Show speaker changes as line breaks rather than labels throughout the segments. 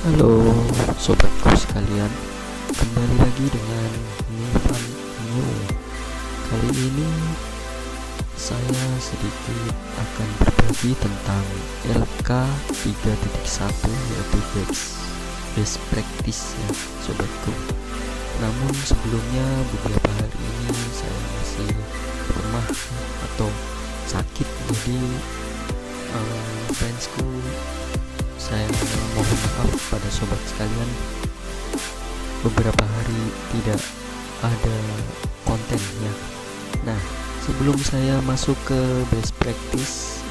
Halo sobatku sekalian, kembali lagi dengan Nivan New. Kali ini saya sedikit akan berbagi tentang LK 3.1 yaitu best practice ya sobatku. Namun sebelumnya beberapa hari ini saya masih lemah atau sakit, jadi fansku, saya mohon maaf pada sobat sekalian, beberapa hari tidak ada kontennya. Nah, sebelum saya masuk ke best practice,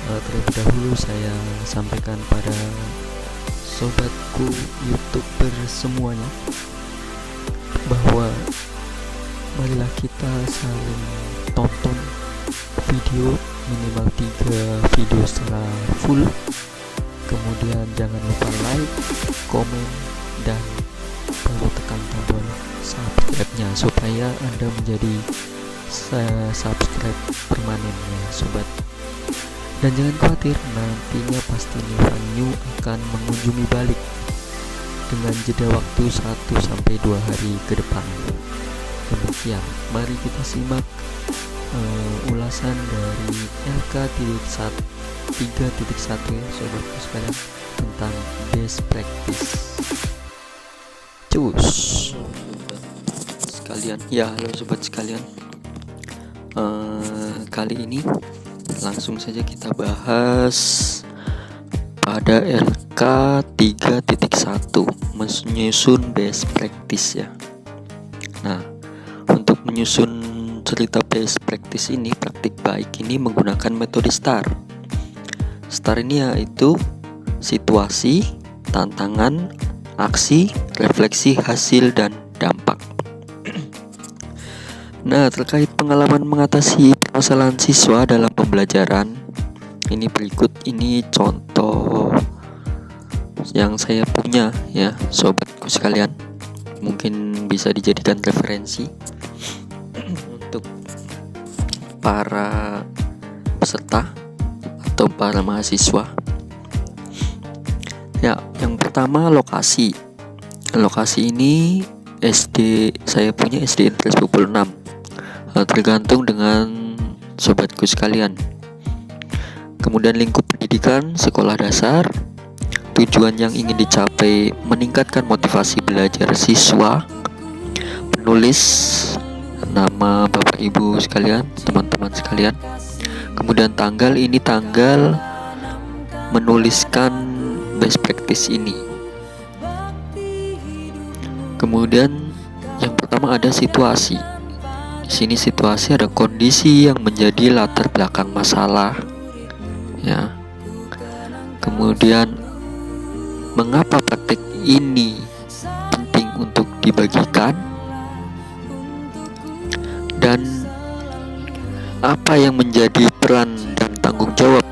terlebih dahulu saya sampaikan pada sobatku YouTuber semuanya bahwa marilah kita saling tonton video minimal 3 video secara full. Kemudian jangan lupa like, komen, dan baru tekan tombol subscribe-nya supaya Anda menjadi subscribe permanennya sobat. Dan jangan khawatir, nantinya pasti Nivan New akan mengunjungi balik dengan jeda waktu 1-2 hari ke depan. Demikian, mari kita simak ulasan dari LK 3.1 ya sobatku sekalian tentang best practice. Cus sekalian, ya halo sobat sekalian. Kali ini langsung saja kita bahas pada LK 3.1 menyusun best practice ya. Nah, untuk menyusun cerita best practice ini, praktik baik ini menggunakan metode STAR. STAR ini yaitu situasi, tantangan, aksi, refleksi, hasil, dan dampak. Nah, terkait pengalaman mengatasi permasalahan siswa dalam pembelajaran, ini berikut ini contoh yang saya punya ya sobatku sekalian. Mungkin bisa dijadikan referensi untuk para peserta atau para mahasiswa. Ya, yang pertama lokasi. Lokasi ini SD, saya punya SD Intres Pukul 6. Tergantung dengan sobatku sekalian. Kemudian lingkup pendidikan sekolah dasar. Tujuan yang ingin dicapai meningkatkan motivasi belajar siswa. Penulis nama Bapak Ibu sekalian, teman-teman sekalian. Kemudian tanggal, ini tanggal menuliskan best practice ini. Kemudian yang pertama ada situasi. Di sini situasi ada kondisi yang menjadi latar belakang masalah ya. Kemudian mengapa praktik ini penting untuk dibagikan, dan apa yang menjadi peran dan tanggung jawab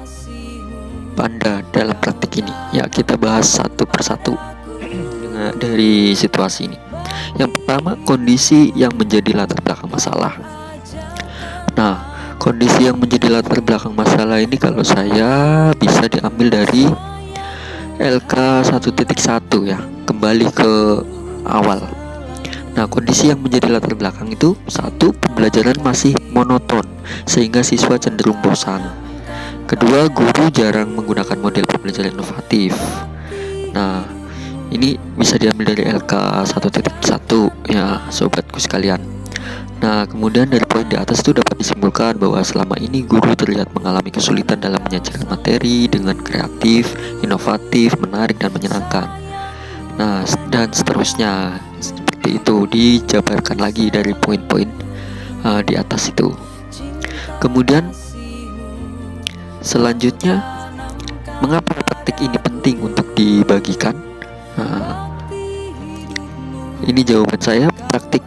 Anda dalam praktik ini. Ya, kita bahas satu persatu dari situasi ini. Yang pertama, kondisi yang menjadi latar belakang masalah. Nah, kondisi yang menjadi latar belakang masalah ini kalau saya bisa diambil dari LK 1.1 ya, kembali ke awal. Nah, kondisi yang menjadi latar belakang itu, satu, pembelajaran masih monoton sehingga siswa cenderung bosan. Kedua, guru jarang menggunakan model pembelajaran inovatif. Nah, ini bisa diambil dari LK 1.1 ya sobatku sekalian. Nah, kemudian dari poin di atas itu dapat disimpulkan bahwa selama ini guru terlihat mengalami kesulitan dalam menyajikan materi dengan kreatif, inovatif, menarik, dan menyenangkan. Nah, dan seterusnya seperti itu dijabarkan lagi dari poin-poin di atas itu. Kemudian selanjutnya, mengapa praktik ini penting untuk dibagikan? Nah, ini jawaban saya. Praktik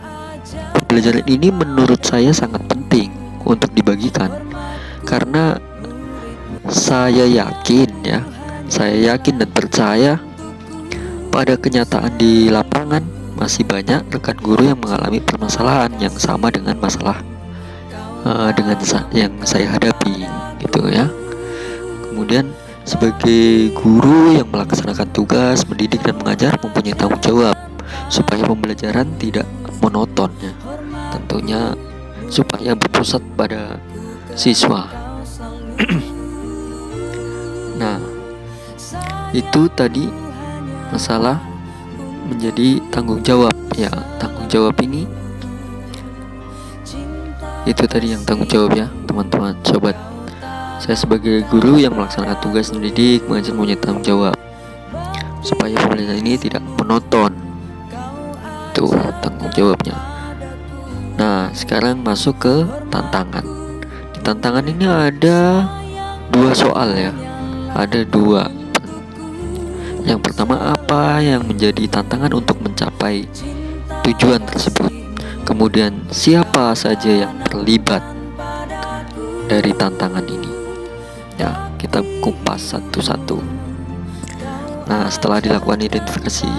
pembelajaran ini menurut saya sangat penting untuk dibagikan karena saya yakin dan percaya pada kenyataan di lapangan masih banyak rekan guru yang mengalami permasalahan yang sama dengan masalah yang saya hadapi gitu ya. Kemudian sebagai guru yang melaksanakan tugas mendidik dan mengajar mempunyai tanggung jawab supaya pembelajaran tidak monoton ya. Tentunya supaya berpusat pada siswa. Nah, itu tadi masalah menjadi tanggung jawab ya. Tanggung jawab ini itu tadi yang tanggung jawab ya teman-teman sobat. Saya sebagai guru yang melaksanakan tugas mendidik mengajar mempunyai tanggung jawab supaya pembelajaran ini tidak monoton. Itu tanggung jawabnya. Nah, sekarang masuk ke tantangan. Di tantangan ini ada 2 soal ya. Ada 2. Yang pertama, apa yang menjadi tantangan untuk mencapai tujuan tersebut? Kemudian siapa saja yang terlibat dari tantangan ini? Ya, kita kupas satu-satu. Nah, setelah dilakukan identifikasi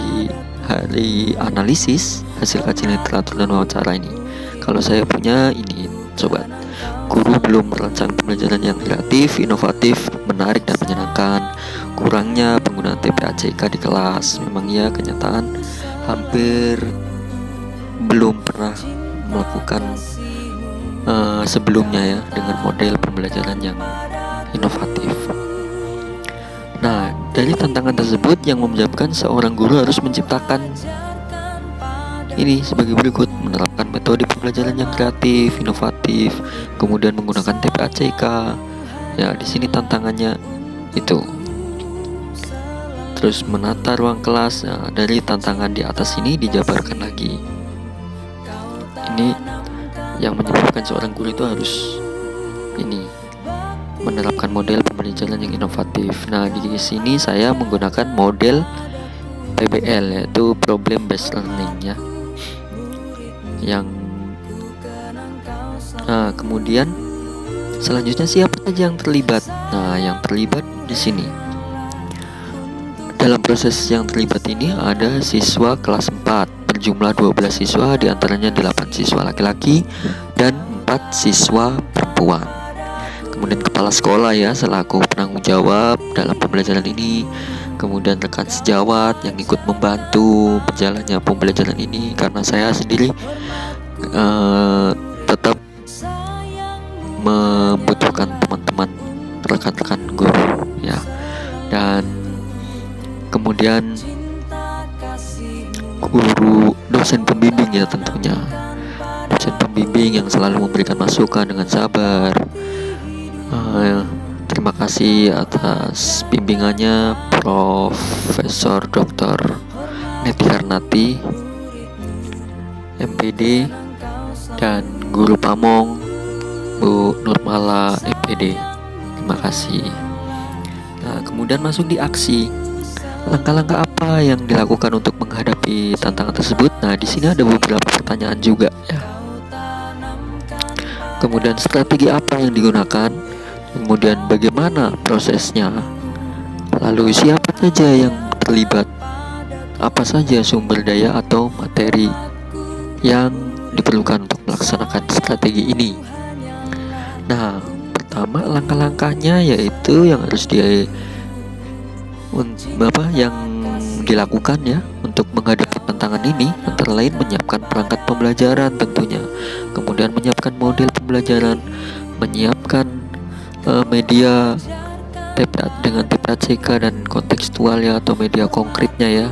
hari analisis hasil kajian literatur dan wawancara ini, kalau saya punya ini sobat, guru belum merancang pembelajaran yang kreatif, inovatif, menarik dan menyenangkan. Kurangnya penggunaan TPACK di kelas. Memang ya kenyataan hampir belum pernah melakukan sebelumnya ya dengan model pembelajaran yang inovatif. Nah, dari tantangan tersebut yang menyebabkan seorang guru harus menciptakan ini sebagai berikut: menerapkan metode pembelajaran yang kreatif, inovatif, kemudian menggunakan TPACK. Ya, di sini tantangannya itu. Terus menata ruang kelas. Nah, dari tantangan di atas ini dijabarkan lagi. Ini yang menyebabkan seorang guru itu harus ini menerapkan model pembelajaran yang inovatif. Nah, di sini saya menggunakan model PBL, yaitu Problem Based Learning ya. Nah, kemudian selanjutnya siapa saja yang terlibat? Nah, yang terlibat di sini. Dalam proses yang terlibat ini ada siswa kelas 4 berjumlah 12 siswa, diantaranya 8 siswa laki-laki dan 4 siswa perempuan. Kemudian kepala sekolah ya selaku penanggung jawab dalam pembelajaran ini. Kemudian rekan sejawat yang ikut membantu berjalannya pembelajaran ini, karena saya sendiri tetap membutuhkan teman-teman rekan-rekan guru ya. Dan kemudian guru, dosen pembimbing ya tentunya. Dosen pembimbing yang selalu memberikan masukan dengan sabar. Terima kasih atas bimbingannya Profesor Dr. Neti Karnati, MPD, dan Guru Pamong Bu Nurmala, MPD. Terima kasih. Nah, kemudian masuk di aksi. Langkah-langkah apa yang dilakukan untuk menghadapi tantangan tersebut? Nah, di sini ada beberapa pertanyaan juga ya. Kemudian strategi apa yang digunakan? Kemudian bagaimana prosesnya? Lalu siapa saja yang terlibat? Apa saja sumber daya atau materi yang diperlukan untuk melaksanakan strategi ini? Nah, pertama langkah-langkahnya yaitu yang harus yang dilakukan ya untuk menghadapi tantangan ini, antara lain menyiapkan perangkat pembelajaran tentunya, kemudian menyiapkan model pembelajaran, menyiapkan media dengan TPACK dan kontekstual ya atau media konkretnya ya,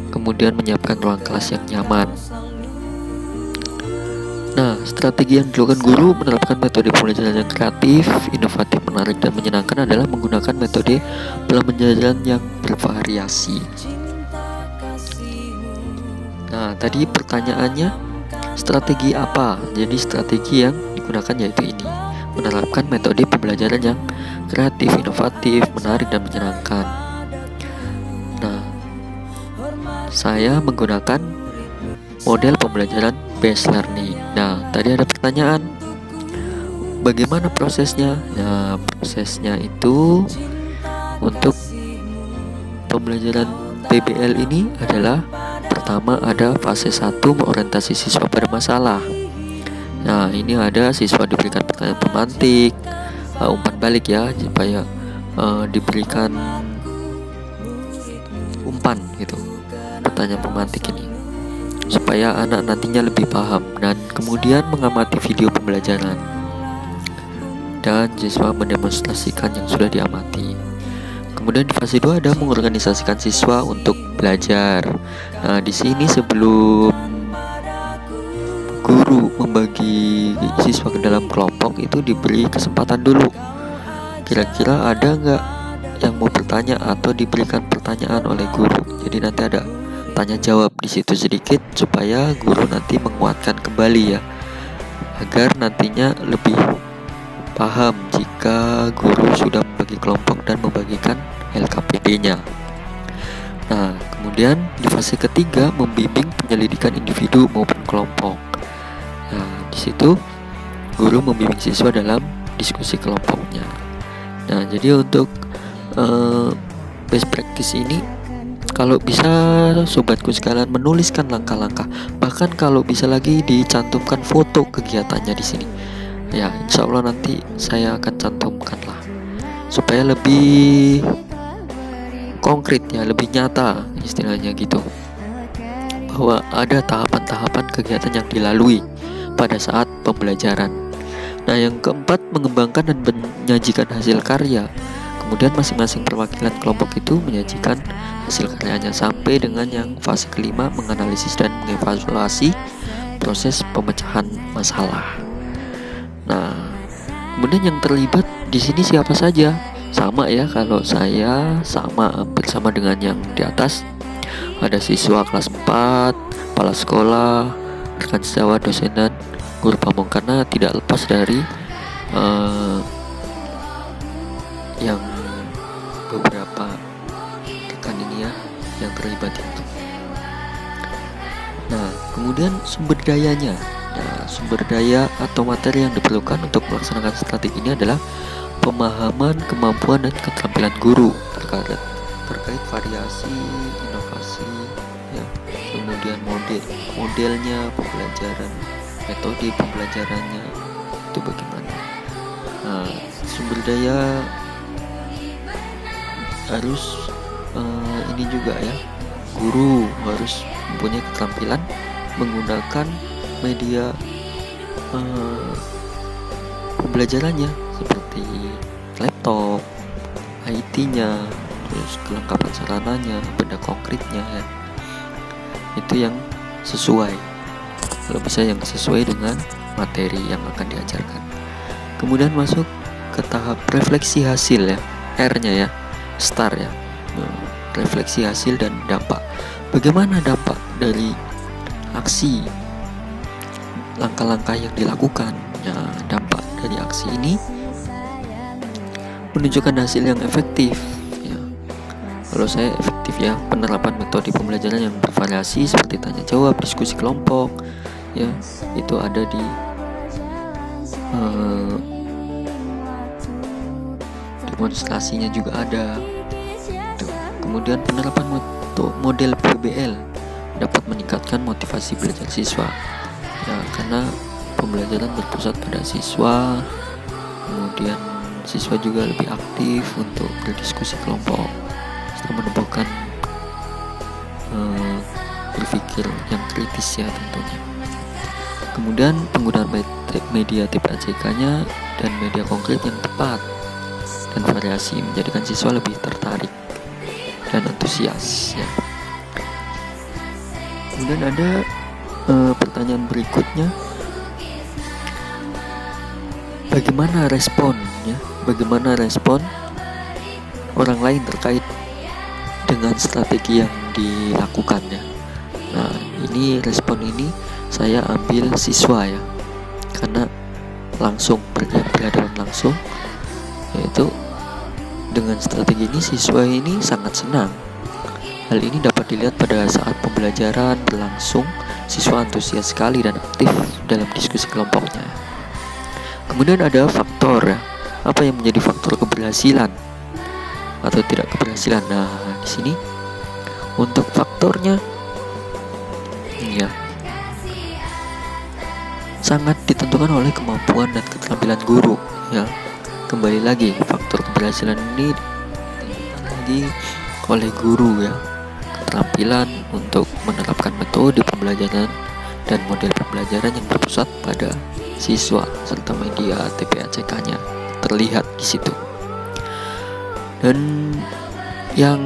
kemudian menyiapkan ruang kelas yang nyaman. Nah, strategi yang dilakukan guru menerapkan metode pembelajaran yang kreatif, inovatif, menarik, dan menyenangkan adalah menggunakan metode pembelajaran yang bervariasi. Nah, tadi pertanyaannya strategi apa? Jadi strategi yang digunakan yaitu ini, menerapkan metode pembelajaran yang kreatif, inovatif, menarik, dan menyenangkan. Nah, saya menggunakan model pembelajaran based learning. Nah, tadi ada pertanyaan, bagaimana prosesnya? Nah, prosesnya itu untuk pembelajaran PBL ini adalah pertama ada fase 1 orientasi siswa pada masalah. Nah, ini ada siswa diberikan pertanyaan pemantik, umpan balik ya, supaya diberikan umpan gitu, pertanyaan pemantik ini, supaya anak nantinya lebih paham, dan kemudian mengamati video pembelajaran dan siswa mendemonstrasikan yang sudah diamati. Kemudian di fase 2 ada mengorganisasikan siswa untuk belajar. Nah, di sini sebelum guru membagi siswa ke dalam kelompok itu diberi kesempatan dulu. Kira-kira ada nggak yang mau bertanya atau diberikan pertanyaan oleh guru. Jadi nanti ada tanya jawab di situ sedikit supaya guru nanti menguatkan kembali ya, agar nantinya lebih paham jika guru sudah membagi kelompok dan membagikan LKPD-nya. Nah, kemudian di fase ketiga membimbing penyelidikan individu maupun kelompok. Nah, di situ guru membimbing siswa dalam diskusi kelompoknya. Nah, jadi untuk best practice ini, kalau bisa sobatku sekalian menuliskan langkah-langkah, bahkan kalau bisa lagi dicantumkan foto kegiatannya di sini. Ya, insya Allah nanti saya akan cantumkan lah, supaya lebih konkret ya, lebih nyata istilahnya gitu, bahwa ada tahapan-tahapan kegiatan yang dilalui pada saat pembelajaran. Nah, yang keempat, mengembangkan dan menyajikan hasil karya. Kemudian masing-masing perwakilan kelompok itu menyajikan hasil karyanya, sampai dengan yang fase kelima, menganalisis dan mengevaluasi proses pemecahan masalah. Nah, kemudian yang terlibat di sini siapa saja? Sama ya, kalau saya hampir sama dengan yang di atas. Ada siswa kelas 4, kepala sekolah, rekan sejawat, dosen, dan guru pamong, karena tidak lepas dari yang beberapa rekan ini ya yang terlibat itu. Nah, kemudian sumber dayanya. Nah, sumber daya atau materi yang diperlukan untuk melaksanakan strategi ini adalah pemahaman, kemampuan, dan keterampilan guru terkait variasi, inovasi ya, kemudian modelnya pembelajaran, metode pembelajarannya itu bagaimana. Nah, sumber daya harus ini juga ya, guru harus mempunyai keterampilan menggunakan media pembelajarannya seperti laptop, IT-nya, terus kelengkapan sarananya, benda konkretnya ya. Itu yang sesuai, kalau bisa yang sesuai dengan materi yang akan diajarkan. Kemudian masuk ke tahap refleksi hasil ya, R-nya ya, STAR ya. Refleksi hasil dan dampak. Bagaimana dampak dari aksi, langkah-langkah yang dilakukan? Nah, dampak dari aksi ini menunjukkan hasil yang efektif ya. Kalau saya efektif ya, penerapan metode pembelajaran yang bervariasi seperti tanya jawab, diskusi kelompok ya, itu ada di demonstrasinya juga ada. Kemudian penerapan model PBL dapat meningkatkan motivasi belajar siswa ya, karena pembelajaran berpusat pada siswa. Kemudian siswa juga lebih aktif untuk berdiskusi kelompok serta menumbuhkan berpikir yang kritis ya tentunya. Kemudian penggunaan media TPAJK-nya dan media konkret yang tepat dan variasi menjadikan siswa lebih tertarik dan antusias ya. Kemudian ada pertanyaan berikutnya, bagaimana responnya? Bagaimana respon orang lain terkait dengan strategi yang dilakukannya? Nah, ini respon ini saya ambil siswa ya, karena langsung berhadapan langsung, yaitu dengan strategi ini siswa ini sangat senang. Hal ini dapat dilihat pada saat pembelajaran berlangsung, siswa antusias sekali dan aktif dalam diskusi kelompoknya. Kemudian ada faktor ya, apa yang menjadi faktor keberhasilan atau tidak keberhasilan. Nah, di sini untuk faktornya ya sangat ditentukan oleh kemampuan dan keterampilan guru ya. Kembali lagi, faktor keberhasilan ini lagi oleh guru ya, keterampilan untuk menerapkan metode pembelajaran dan model pembelajaran yang berpusat pada siswa serta media TPACK-nya terlihat di situ. Dan yang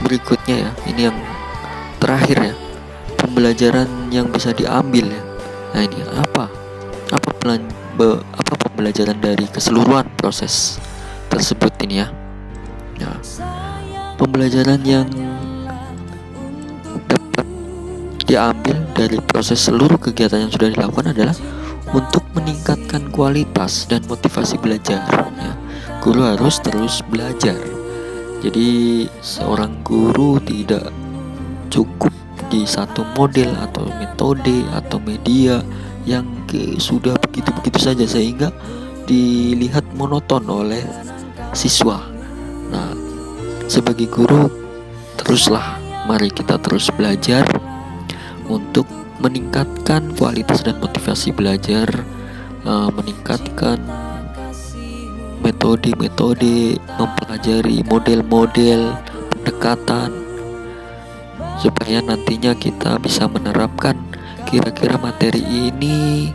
berikutnya ya, ini yang terakhir ya, pembelajaran yang bisa diambil ya. Nah ini apa pembelajaran dari keseluruhan proses tersebut ini ya. Nah, pembelajaran yang dapat diambil dari proses seluruh kegiatan yang sudah dilakukan adalah untuk meningkatkan kualitas dan motivasi belajar ya. Guru harus terus belajar. Jadi seorang guru tidak cukup di satu model atau metode atau media yang sudah begitu-begitu saja sehingga dilihat monoton oleh siswa. Nah, sebagai guru teruslah, mari kita terus belajar untuk meningkatkan kualitas dan motivasi belajar, meningkatkan metode-metode, mempelajari model-model pendekatan supaya nantinya kita bisa menerapkan kira-kira materi ini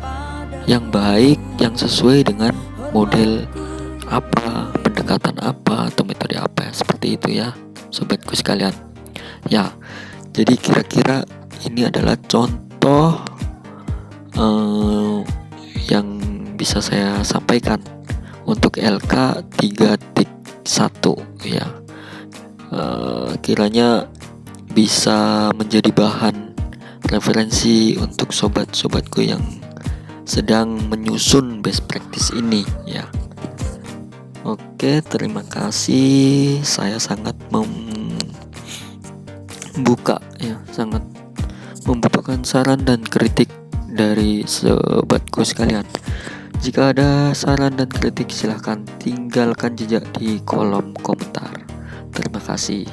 yang baik, yang sesuai dengan model apa, pendekatan apa, atau metode apa, seperti itu ya sobatku sekalian. Ya, jadi kira-kira ini adalah contoh yang bisa saya sampaikan untuk LK 3.1 ya. Kiranya bisa menjadi bahan referensi untuk sobat-sobatku yang sedang menyusun best practice ini ya. Oke, terima kasih. Saya sangat membuka ya, sangat membutuhkan saran dan kritik dari sobatku sekalian. Jika ada saran dan kritik, silahkan tinggalkan jejak di kolom komentar. Terima kasih.